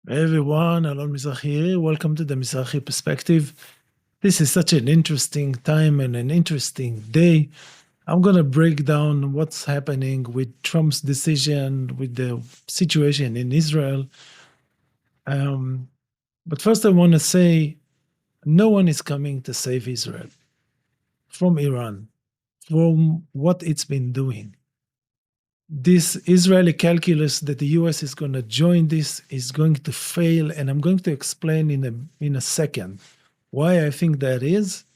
Hey everyone, Alon Mizrahi here. Welcome to the Mizrahi Perspective. This is such an interesting time and an interesting day. I'm going to break down what's happening with Trump's decision, with the situation in Israel. Um, but first, I want to say no one is coming to save Israel from Iran, from what it's been doing. This Israeli calculus that the US is going to join this is going to fail, and I'm going to explain in a second why I think that is.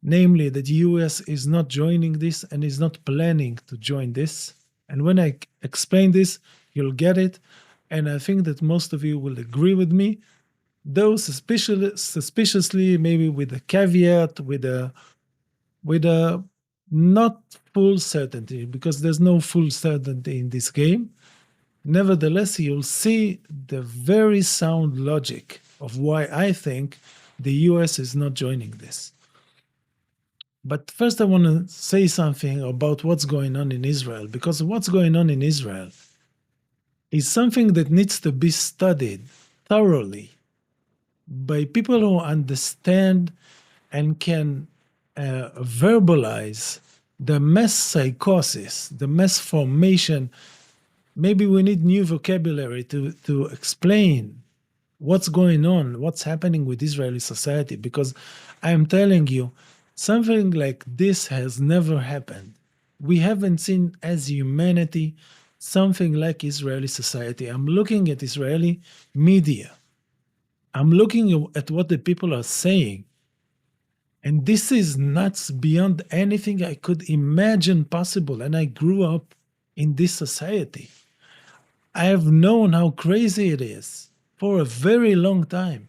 Namely, that the US is not joining this and is not planning to join this. And when I explain this, you'll get it. And I think that most of you will agree with me, though suspiciously, maybe with a caveat, with a not full certainty, because there's no full certainty in this game. Nevertheless, you'll see the very sound logic of why I think the US is not joining this. But first, I want to say something about what's going on in Israel, because what's going on in Israel is something that needs to be studied thoroughly by people who understand and can verbalize the mass psychosis, the mass formation. Maybe we need new vocabulary to explain what's going on, what's happening with Israeli society, because I am telling you, something like this has never happened. We haven't seen as humanity something like Israeli society. I'm looking at Israeli media. I'm looking at what the people are saying. And this is nuts beyond anything I could imagine possible. And I grew up in this society. I have known how crazy it is for a very long time.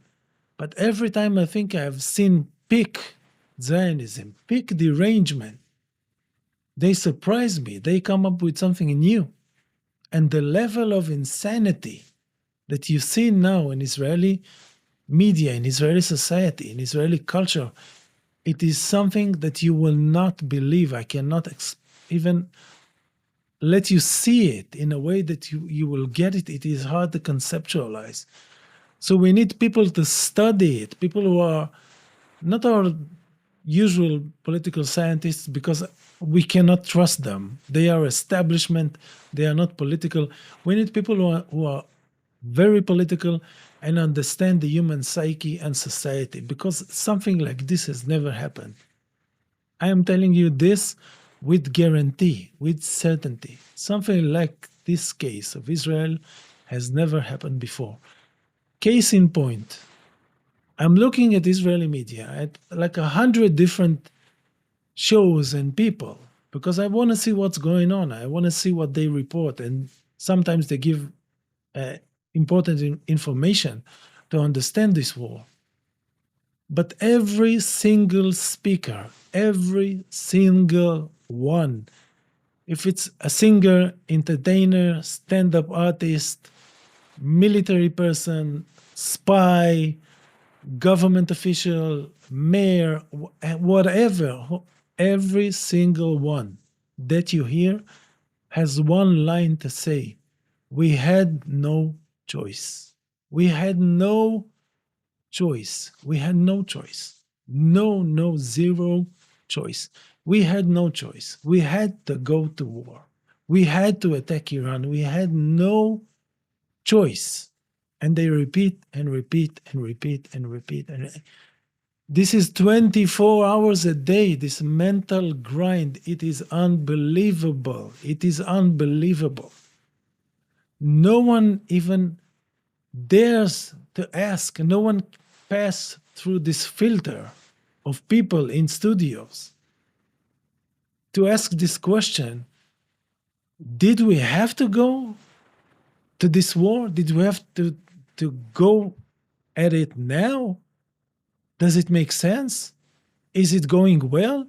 But every time I think I have seen peak Zionism, peak derangement, they surprise me. They come up with something new. And the level of insanity that you see now in Israeli media, in Israeli society, in Israeli culture, it is something that you will not believe. I cannot even let you see it in a way that you will get it. It is hard to conceptualize. So we need people to study it, people who are not our usual political scientists, because we cannot trust them. They are establishment, they are not political. We need people who are very political and understand the human psyche and society, because something like this has never happened. I am telling you this with guarantee, with certainty. Something like this case of Israel has never happened before. Case in point, I'm looking at Israeli media, at like 100 different shows and people, because I want to see what's going on. I want to see what they report. And sometimes they give uh, important information to understand this war. But every single speaker, every single one, if it's a singer, entertainer, stand up artist, military person, spy, government official, mayor, whatever, every single one that you hear has one line to say: we had no choice. We had no choice. We had no choice. No, no, zero choice. We had no choice. We had to go to war. We had to attack Iran. We had no choice. And they repeat and repeat and repeat and repeat. And this is 24 hours a day, this mental grind. It is unbelievable. It is unbelievable. No one even dares to ask, no one pass through this filter of people in studios to ask this question: did we have to go to this war? Did we have to go at it now? Does it make sense? Is it going well?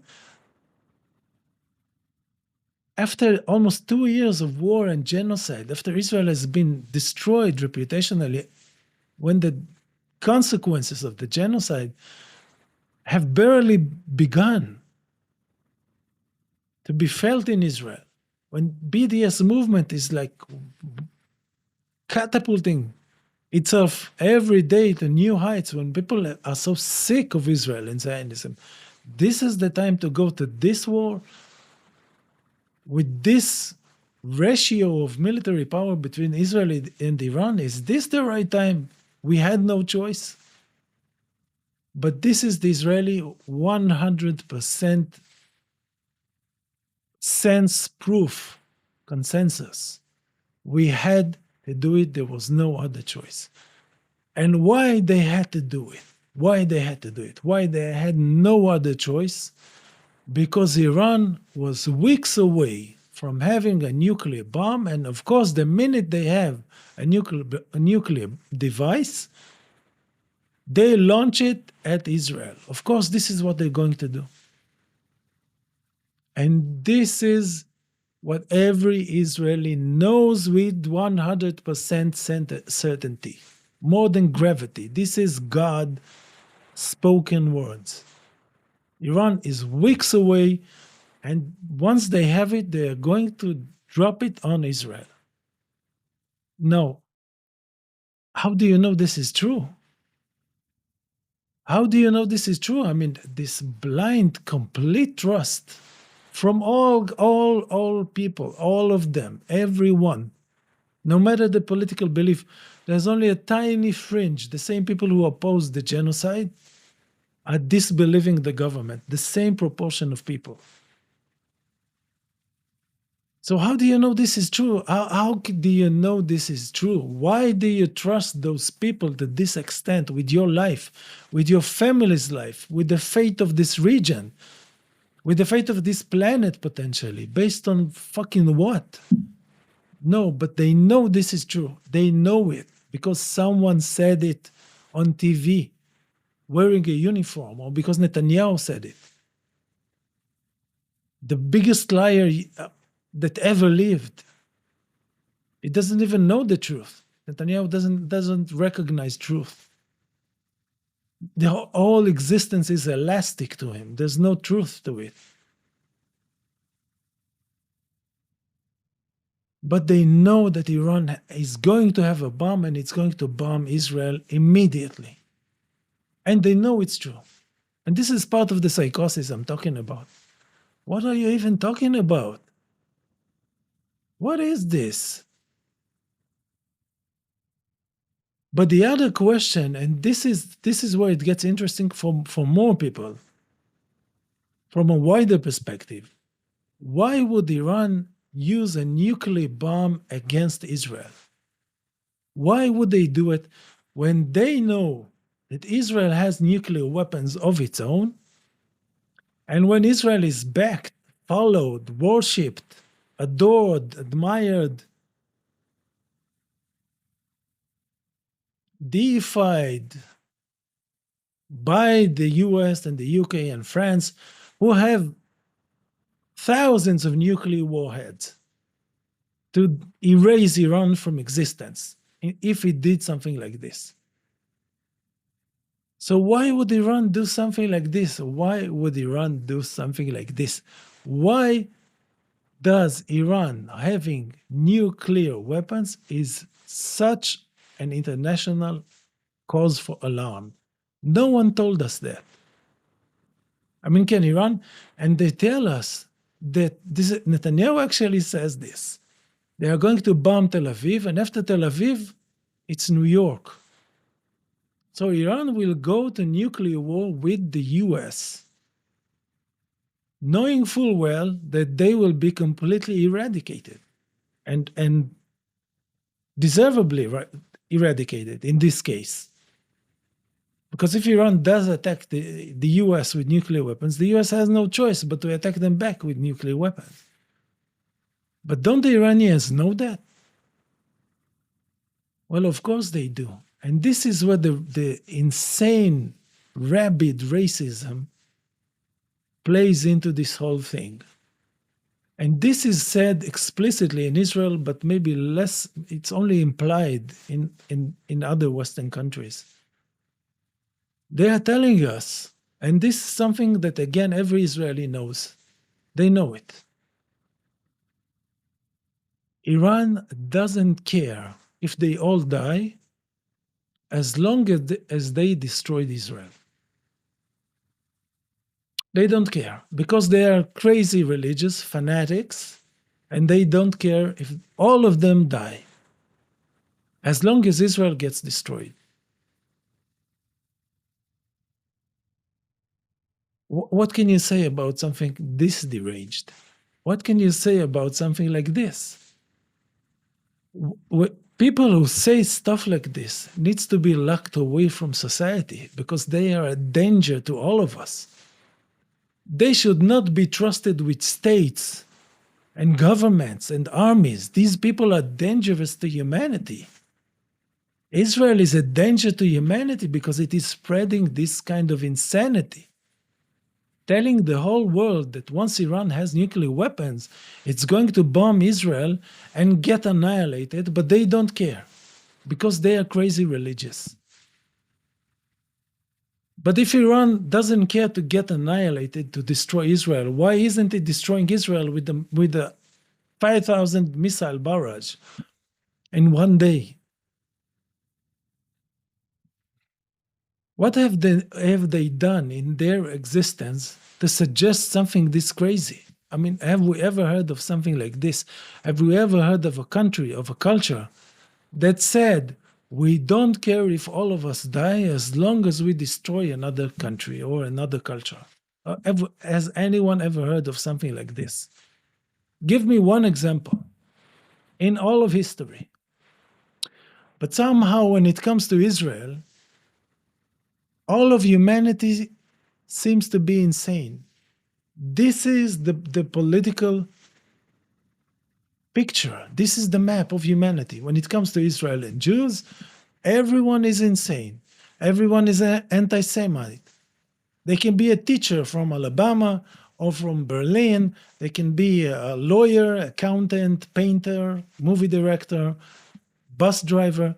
After almost 2 years of war and genocide, after Israel has been destroyed reputationally, when the consequences of the genocide have barely begun to be felt in Israel, when BDS movement is like catapulting itself every day to new heights when people are so sick of Israel and Zionism. This is the time to go to this war with this ratio of military power between Israel and Iran. Is this the right time? We had no choice. But this is the Israeli 100% sense proof consensus. We had to do it. There was no other choice. And why they had to do it? Why they had to do it? Why they had no other choice? Because Iran was weeks away from having a nuclear bomb. And of course, the minute they have a nuclear device, they launch it at Israel. Of course, this is what they're going to do. And this is what every Israeli knows with 100% certainty, more than gravity. This is God spoken words. Iran is weeks away, and once they have it, they are going to drop it on Israel. No. How do you know this is true? How do you know this is true? I mean, this blind, complete trust from all people, all of them, everyone, no matter the political belief. There's only a tiny fringe. The same people who oppose the genocide are disbelieving the government, the same proportion of people. So how do you know this is true? How do you know this is true? Why do you trust those people to this extent with your life, with your family's life, with the fate of this region, with the fate of this planet potentially, based on fucking what? No, but they know this is true. They know it because someone said it on TV wearing a uniform, or because Netanyahu said it. The biggest liar that ever lived. He doesn't even know the truth. Netanyahu doesn't recognize truth. The whole existence is elastic to him. There's no truth to it. But they know that Iran is going to have a bomb, and it's going to bomb Israel immediately. And they know it's true. And this is part of the psychosis I'm talking about. What are you even talking about? What is this? But the other question, and this is where it gets interesting for more people, from a wider perspective, why would Iran use a nuclear bomb against Israel? Why would they do it when they know that Israel has nuclear weapons of its own? And when Israel is backed, followed, worshipped, adored, admired, deified by the US and the UK and France, who have thousands of nuclear warheads to erase Iran from existence if it did something like this. So why would Iran do something like this? Why would Iran do something like this? Why does Iran having nuclear weapons is such an international cause for alarm? No one told us that. I mean, can Iran? And they tell us that Netanyahu actually says this. They are going to bomb Tel Aviv, and after Tel Aviv, it's New York. So Iran will go to nuclear war with the US, knowing full well that they will be completely eradicated and deservedly eradicated in this case. Because if Iran does attack the US with nuclear weapons, the US has no choice but to attack them back with nuclear weapons. But don't the Iranians know that? Well, of course they do. And this is where the insane, rabid racism plays into this whole thing. And this is said explicitly in Israel, but maybe less, it's only implied in other Western countries. They are telling us, and this is something that, again, every Israeli knows. They know it. Iran doesn't care if they all die as long as they destroyed Israel. They don't care because they are crazy religious fanatics and they don't care if all of them die as long as Israel gets destroyed. What can you say about something this deranged? What can you say about something like this? People who say stuff like this needs to be locked away from society because they are a danger to all of us. They should not be trusted with states and governments and armies. These people are dangerous to humanity. Israel is a danger to humanity because it is spreading this kind of insanity, telling the whole world that once Iran has nuclear weapons, it's going to bomb Israel and get annihilated, but they don't care because they are crazy religious. But if Iran doesn't care to get annihilated to destroy Israel, why isn't it destroying Israel with the 5,000 missile barrage in one day? What have they done in their existence to suggest something this crazy? I mean, have we ever heard of something like this? Have we ever heard of a country, of a culture that said, we don't care if all of us die as long as we destroy another country or another culture? Has anyone ever heard of something like this? Give me one example in all of history. But somehow, when it comes to Israel, all of humanity seems to be insane. This is the political picture. This is the map of humanity. When it comes to Israel and Jews, everyone is insane. Everyone is an anti-Semite. They can be a teacher from Alabama or from Berlin. They can be a lawyer, accountant, painter, movie director, bus driver.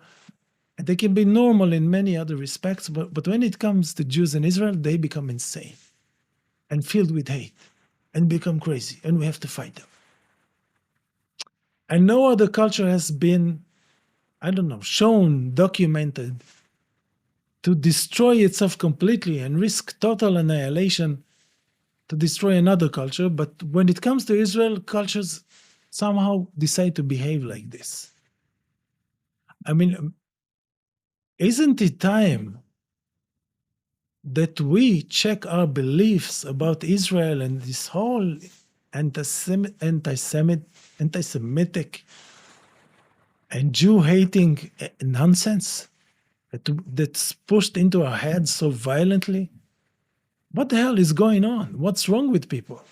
They can be normal in many other respects, but when it comes to Jews in Israel, they become insane and filled with hate and become crazy, and we have to fight them. And no other culture has been, I don't know, shown, documented to destroy itself completely and risk total annihilation to destroy another culture. But when it comes to Israel, cultures somehow decide to behave like this. I mean, isn't it time that we check our beliefs about Israel and this whole anti-Semitic and Jew-hating nonsense that's pushed into our heads so violently? What the hell is going on? What's wrong with people?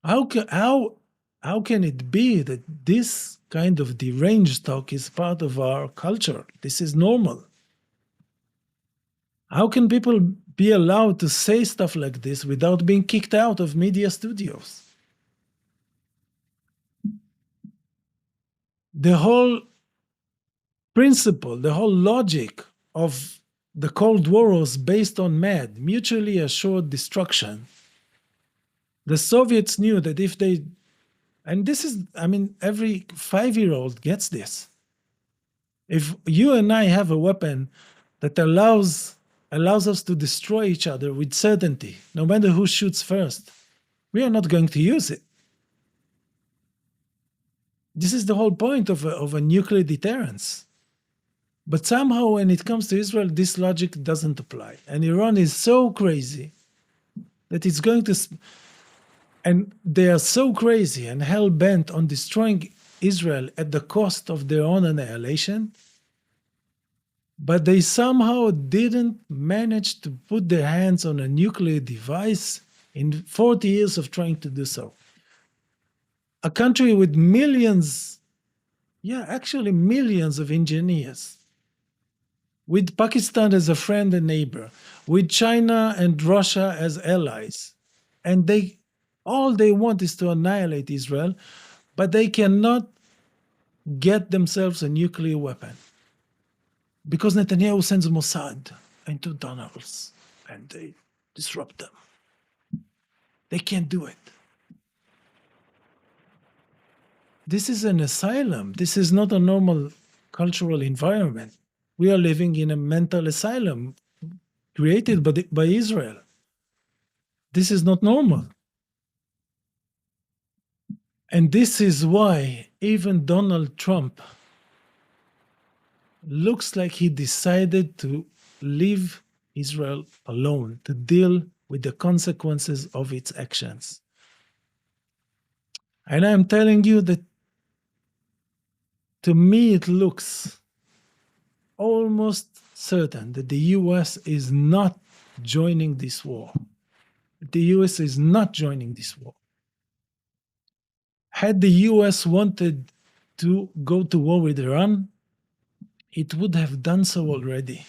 How can it be that this kind of deranged talk is part of our culture? This is normal. How can people be allowed to say stuff like this without being kicked out of media studios? The whole principle, the whole logic of the Cold War was based on MAD, mutually assured destruction. The Soviets knew that if they, and this is, I mean, every 5-year-old gets this. If you and I have a weapon that allows us to destroy each other with certainty, no matter who shoots first, we are not going to use it. This is the whole point of a nuclear deterrence. But somehow, when it comes to Israel, this logic doesn't apply. And Iran is so crazy that it's going to, and they are so crazy and hell bent on destroying Israel at the cost of their own annihilation. But they somehow didn't manage to put their hands on a nuclear device in 40 years of trying to do so. A country with millions, actually millions of engineers, with Pakistan as a friend and neighbor, with China and Russia as allies. And all they want is to annihilate Israel, but they cannot get themselves a nuclear weapon. Because Netanyahu sends Mossad into tunnels and they disrupt them. They can't do it. This is an asylum. This is not a normal cultural environment. We are living in a mental asylum created by Israel. This is not normal. And this is why even Donald Trump looks like he decided to leave Israel alone to deal with the consequences of its actions. And I'm telling you that to me it looks almost certain that the US is not joining this war. The US is not joining this war. Had the US wanted to go to war with Iran, it would have done so already.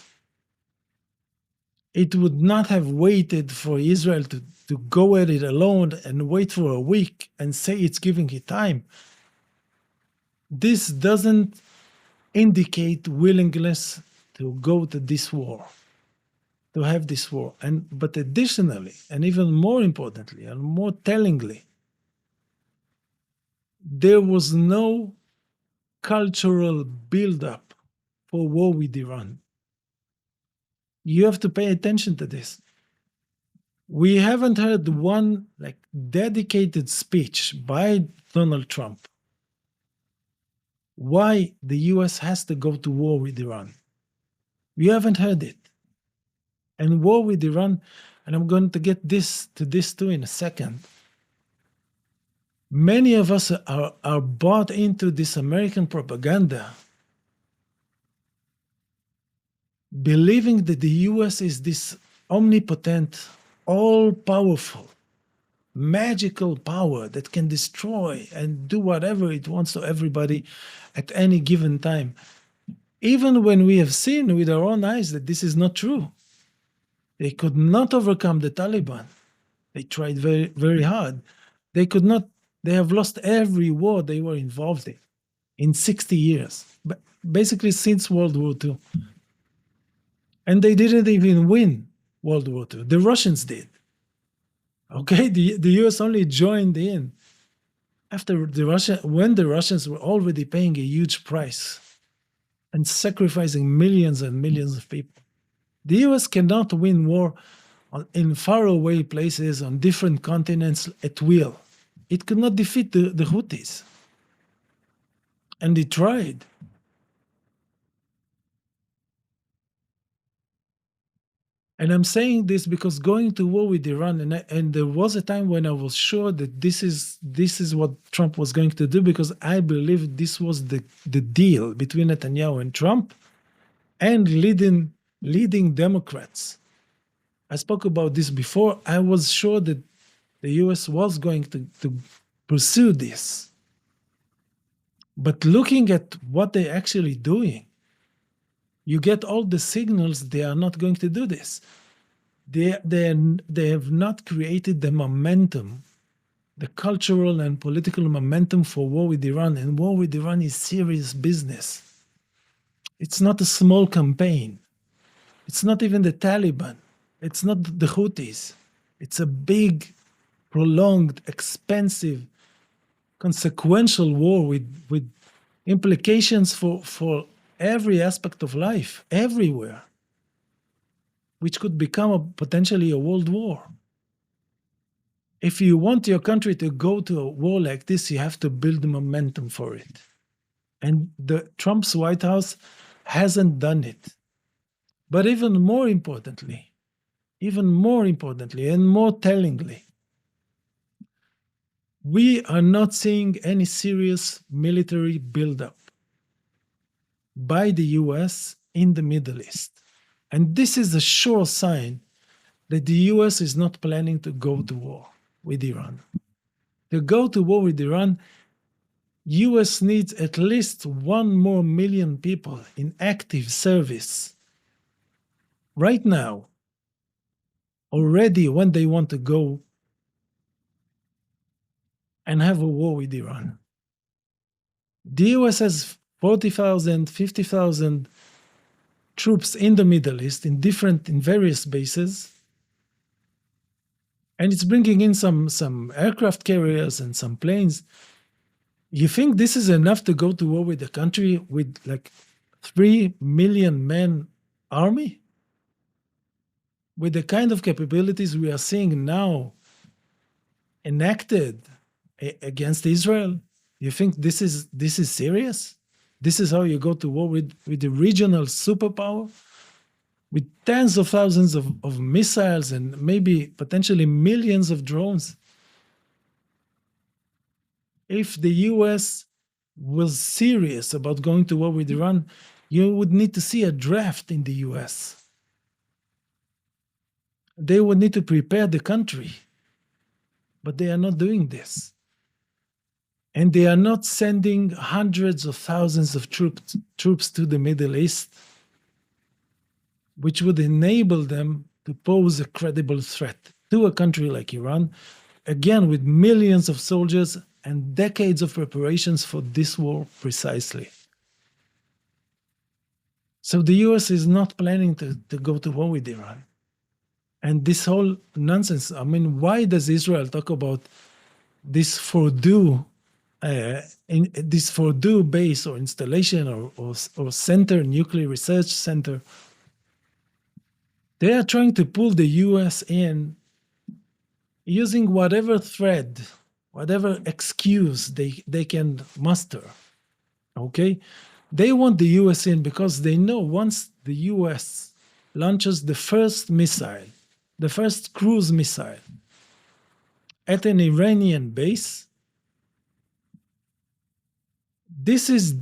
It would not have waited for Israel to go at it alone and wait for a week and say it's giving it time. This doesn't indicate willingness to go to this war, to have this war. But additionally, and even more importantly, and more tellingly, there was no cultural buildup for war with Iran. You have to pay attention to this. We haven't heard one dedicated speech by Donald Trump why the US has to go to war with Iran. We haven't heard it. And war with Iran, and I'm going to get to this too in a second. Many of us are bought into this American propaganda, believing that the US is this omnipotent, all-powerful, magical power that can destroy and do whatever it wants to everybody at any given time. Even when we have seen with our own eyes that this is not true. They could not overcome the Taliban. They tried very, very hard. They could not, they have lost every war they were involved in 60 years, but basically since World War II. And they didn't even win World War II. The Russians did. Okay, the US only joined in after when the Russians were already paying a huge price and sacrificing millions and millions of people. The US cannot win war in faraway places on different continents at will. It could not defeat the Houthis. And it tried. And I'm saying this because going to war with Iran, and there was a time when I was sure that this is what Trump was going to do, because I believe this was the deal between Netanyahu and Trump and leading Democrats. I spoke about this before. I was sure that the US was going to pursue this. But looking at what they're actually doing, you get all the signals they are not going to do this. They have not created the momentum, the cultural and political momentum for war with Iran. And war with Iran is serious business. It's not a small campaign. It's not even the Taliban. It's not the Houthis. It's a big, prolonged, expensive, consequential war with implications for every aspect of life, everywhere, which could become potentially a world war. If you want your country to go to a war like this, you have to build momentum for it. And Trump's White House hasn't done it. But even more importantly, and more tellingly, we are not seeing any serious military buildup by the US in the Middle East. And this is a sure sign that the US is not planning to go to war with Iran. To go to war with Iran, US needs at least 1 more million people in active service right now, already when they want to go and have a war with Iran. The US has 40,000, 50,000 troops in the Middle East in various bases. And it's bringing in some aircraft carriers and some planes. You think this is enough to go to war with a country with 3 million man army with the kind of capabilities we are seeing now enacted against Israel? You think this is serious? This is how you go to war with the regional superpower? With tens of thousands of missiles and maybe potentially millions of drones? If the US was serious about going to war with Iran, you would need to see a draft in the US. They would need to prepare the country, but they are not doing this. And they are not sending hundreds of thousands of troops to the Middle East, which would enable them to pose a credible threat to a country like Iran, again, with millions of soldiers and decades of preparations for this war precisely. So the US is not planning to go to war with Iran. And this whole nonsense, I mean, why does Israel talk about this Fordo, this Fordo base or installation or center, nuclear research center? They are trying to pull the US in using whatever thread, whatever excuse they can muster. Okay? They want the US in because they know once the US launches the first missile, the first cruise missile at an Iranian base, this is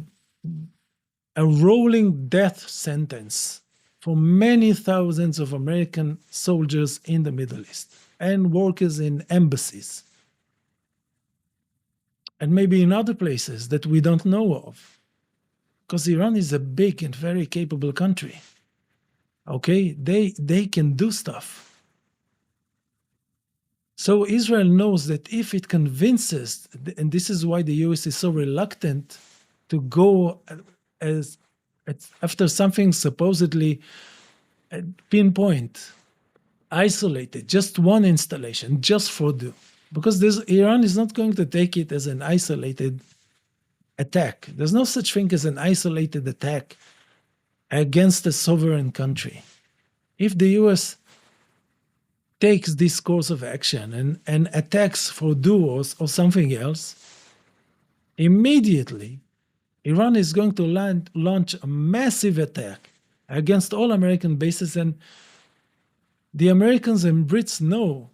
a rolling death sentence for many thousands of American soldiers in the Middle East and workers in embassies and maybe in other places that we don't know of. Because Iran is a big and very capable country. Okay, they can do stuff. So Israel knows that if it convinces, and this is why the US is so reluctant to go after something supposedly pinpoint, isolated, just one installation, just for the, because Iran is not going to take it as an isolated attack. There's no such thing as an isolated attack against a sovereign country. If the US takes this course of action and attacks for duos or something else, immediately Iran is going to launch a massive attack against all American bases, and the Americans and Brits know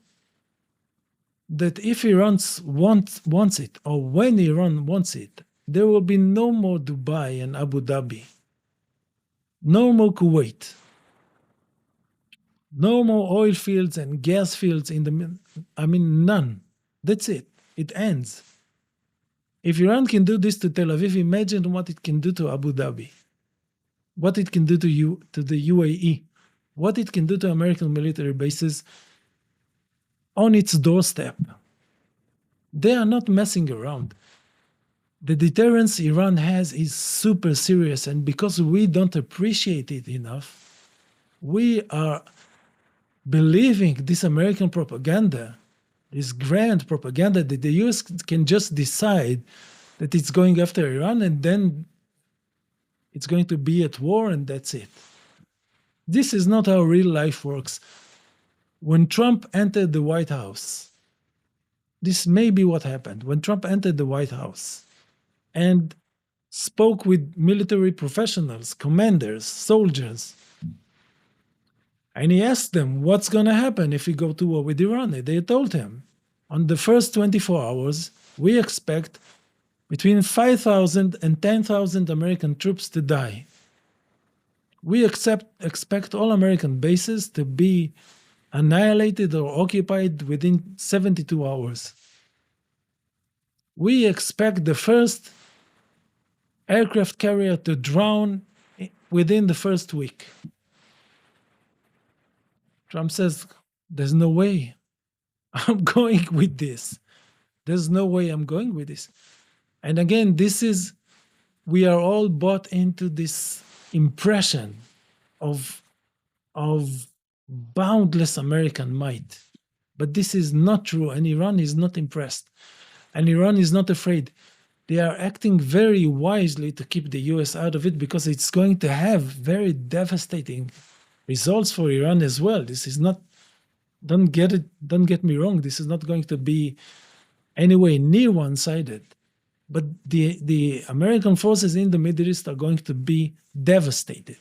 that if Iran wants it, or when Iran wants it, there will be no more Dubai and Abu Dhabi, no more Kuwait, no more oil fields and gas fields none. That's it. It ends. If Iran can do this to Tel Aviv, imagine what it can do to Abu Dhabi, what it can do to the UAE, what it can do to American military bases on its doorstep. They are not messing around. The deterrence Iran has is super serious, and because we don't appreciate it enough, we are believing this American propaganda, this grand propaganda that the US can just decide that it's going after Iran and then it's going to be at war and that's it. This is not how real life works. When Trump entered the White House, this may be what happened. When Trump entered the White House and spoke with military professionals, commanders, soldiers, and he asked them, what's going to happen if we go to war with Iran? They told him, on the first 24 hours, we expect between 5,000 and 10,000 American troops to die. We expect all American bases to be annihilated or occupied within 72 hours. We expect the first aircraft carrier to drown within the first week. Trump says, there's no way I'm going with this. There's no way I'm going with this. And again, we are all bought into this impression of boundless American might. But this is not true, and Iran is not impressed. And Iran is not afraid. they are acting very wisely to keep the US out of it because it's going to have very devastating results for Iran as well. This is not, don't get me wrong, this is not going to be anywhere near one-sided. But the American forces in the Middle East are going to be devastated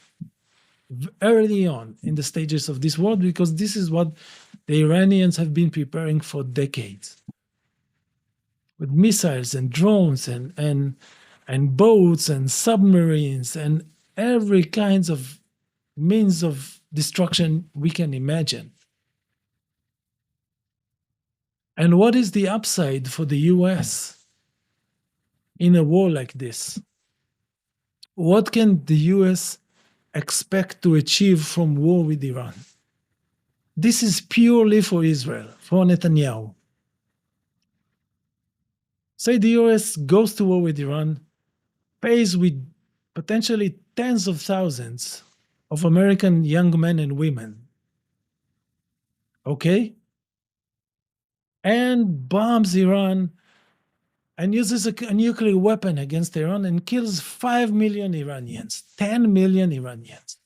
early on in the stages of this war because this is what the Iranians have been preparing for decades. With missiles and drones and boats and submarines and every kinds of means of destruction we can imagine. And what is the upside for the US in a war like this? What can the US expect to achieve from war with Iran? This is purely for Israel, for Netanyahu. Say the US goes to war with Iran, pays with potentially tens of thousands of American young men and women, okay? And bombs Iran and uses a nuclear weapon against Iran and kills 5 million Iranians, 10 million Iranians.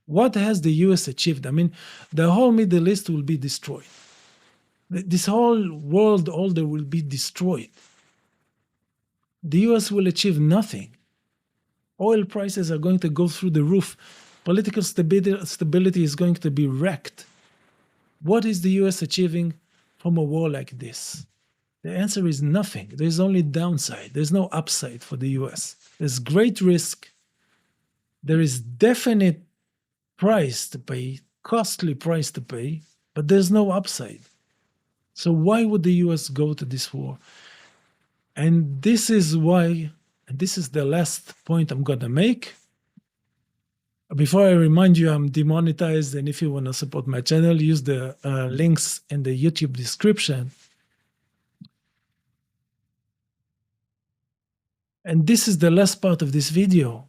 What has the US achieved? I mean, the whole Middle East will be destroyed. This whole world order will be destroyed. The US will achieve nothing. Oil prices are going to go through the roof. Political stability is going to be wrecked. What is the US achieving from a war like this? The answer is nothing. There's only downside. There's no upside for the US. There's great risk. There is definite price to pay, costly price to pay, but there's no upside. So why would the US go to this war? And this is why, and this is the last point I'm going to make. Before I remind you, I'm demonetized, and if you want to support my channel, use the links in the YouTube description. And this is the last part of this video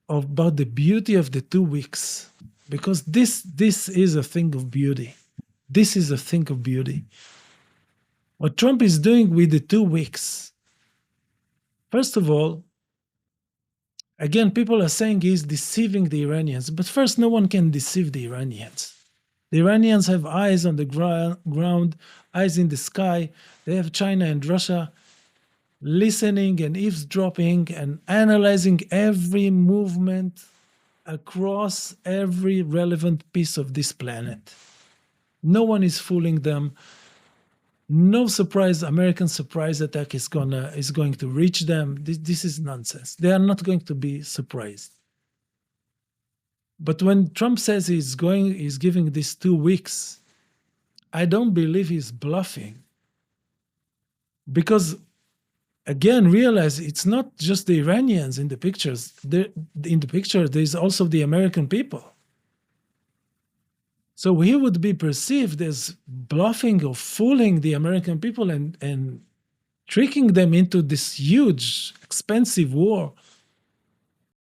about the beauty of the 2 weeks, because this is a thing of beauty. This is a thing of beauty. What Trump is doing with the 2 weeks, first of all, again, people are saying he's deceiving the Iranians, but first, no one can deceive the Iranians. The Iranians have eyes on the ground, eyes in the sky. They have China and Russia listening and eavesdropping and analyzing every movement across every relevant piece of this planet. No one is fooling them. No surprise, American surprise attack is going to reach them. This is nonsense. They are not going to be surprised. But when Trump says he's giving this 2 weeks, I don't believe he's bluffing. Because again, realize it's not just the Iranians in the pictures. In the picture, there's also the American people. So he would be perceived as bluffing or fooling the American people and tricking them into this huge, expensive war